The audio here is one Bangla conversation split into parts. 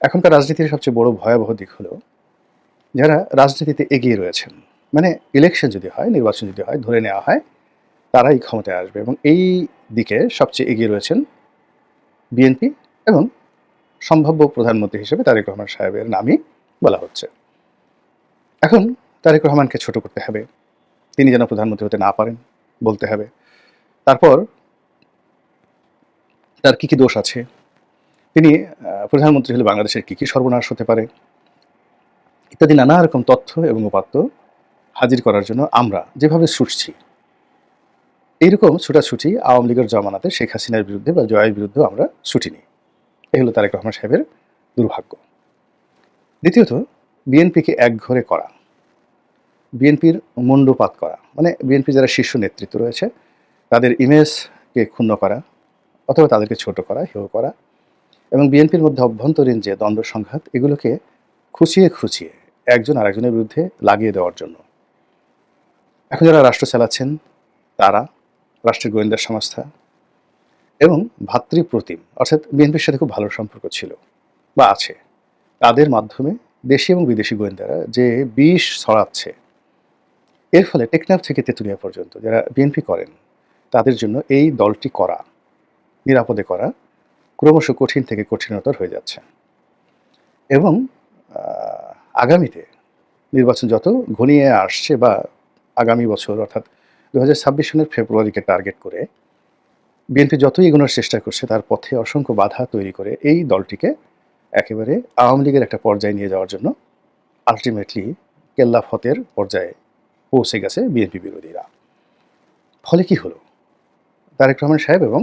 এখনকার রাজনীতির সবচেয়ে বড় ভয়াবহ দিক হলো যারা রাজনীতিতে এগিয়ে রয়েছেন, মানে ইলেকশন যদি হয়, নির্বাচন যদি হয়, ধরে নেওয়া হয় তারাই ক্ষমতায় আসবে এবং এই দিকে সবচেয়ে এগিয়ে রয়েছেন বিএনপি এবং সম্ভাব্য প্রধানমন্ত্রী হিসেবে তারেক রহমান সাহেবের নামই বলা হচ্ছে। এখন তারেক রহমানকে ছোট করতে হবে, তিনি যেন প্রধানমন্ত্রী হতে না পারেন বলতে হবে। তারপর তার কী, কী দোষ আছে, তিনি প্রধানমন্ত্রী হলে বাংলাদেশের কী, কী সর্বনাশ হতে পারে ইত্যাদি নানা রকম তথ্য এবং উপাত্ত হাজির করার জন্য আমরা যেভাবে ছুটছি, এইরকম ছুটাছুটি আওয়ামী লীগের জমানাতে শেখ হাসিনার বিরুদ্ধে বা জয়ের বিরুদ্ধেও আমরা ছুটিনি। এই হলো তারেক রহমান সাহেবের দুর্ভাগ্য। দ্বিতীয়ত, বিএনপিকে একঘরে করা, বিএনপির মুণ্ডুপাত করা, মানে বিএনপি যারা শীর্ষ নেতৃত্ব রয়েছে তাদের ইমেজকে ক্ষুণ্ণ করা অথবা তাদেরকে ছোট করা, হেয় করা এবং বিএনপির মধ্যে অভ্যন্তরীণ যে দ্বন্দ্ব সংঘাত, এগুলোকে খুঁচিয়ে খুঁচিয়ে একজন আরেকজনের বিরুদ্ধে লাগিয়ে দেওয়ার জন্য। এখন যারা রাষ্ট্র চালাচ্ছেন তারা, রাষ্ট্রের গোয়েন্দা সংস্থা এবং ভ্রাতৃপ্রতিম অর্থাৎ বিএনপির সাথে খুব ভালো সম্পর্ক ছিল বা আছে, তাদের মাধ্যমে দেশি এবং বিদেশি গোয়েন্দারা যে বিষ ছড়াচ্ছে, এর ফলে টেকনাফ থেকে তেঁতুলিয়া পর্যন্ত যারা বিএনপি করেন তাদের জন্য এই দলটি করা, নিরাপদে করা ক্রমশ কঠিন থেকে কঠিনতর হয়ে যাচ্ছে। এবং আগামীতে নির্বাচন যত ঘনিয়ে আসছে বা আগামী বছর অর্থাৎ 2026 সনের ফেব্রুয়ারিকে টার্গেট করে বিএনপি যতই এগোনোর চেষ্টা করছে তার পথে অসংখ্য বাধা তৈরি করে এই দলটিকে একেবারে আওয়ামী লীগের একটা পর্যায়ে নিয়ে যাওয়ার জন্য আলটিমেটলি কেল্লা ফতের পর্যায়ে পৌঁছে গেছে বিএনপি বিরোধীরা। ফলে কি হলো, তারেক রহমান সাহেব এবং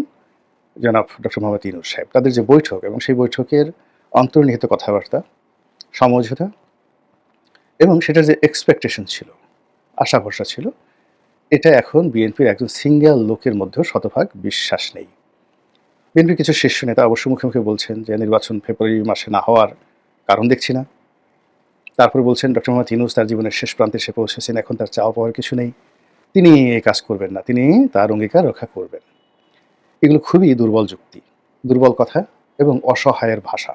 জনাব ডক্টর মোহাম্মদ ইউনূস সাহেব তাদের যে বৈঠক এবং সেই বৈঠকের অন্তর্নিহিত কথাবার্তা, সমঝোতা এবং সেটার যে এক্সপেকটেশন ছিল, আশা ভরসা ছিল, এটা এখন বিএনপির একজন সিঙ্গেল লোকের মধ্যেও শতভাগ বিশ্বাস নেই। বিএনপির কিছু শীর্ষ নেতা অবশ্য মুখে মুখে বলছেন যে নির্বাচন ফেব্রুয়ারি মাসে না হওয়ার কারণ দেখছি না। তারপরে বলছেন ডক্টর মোহাম্মদ ইউনূস তার জীবনের শেষ প্রান্তে এসে পৌঁছেছেন, এখন তার চাওয়া পাওয়ার কিছু নেই, তিনি এই কাজ করবেন না, তিনি তার অঙ্গীকার রক্ষা করবেন। এগুলো খুবই দুর্বল যুক্তি, দুর্বল কথা এবং অসহায়ের ভাষা।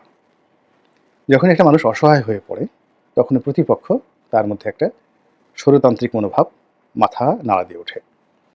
যখন একটা মানুষ অসহায় হয়ে পড়ে তখন প্রতিপক্ষ তার মধ্যে একটা স্বরতান্ত্রিক মনোভাব মাথা নাড়া দিয়ে ওঠে।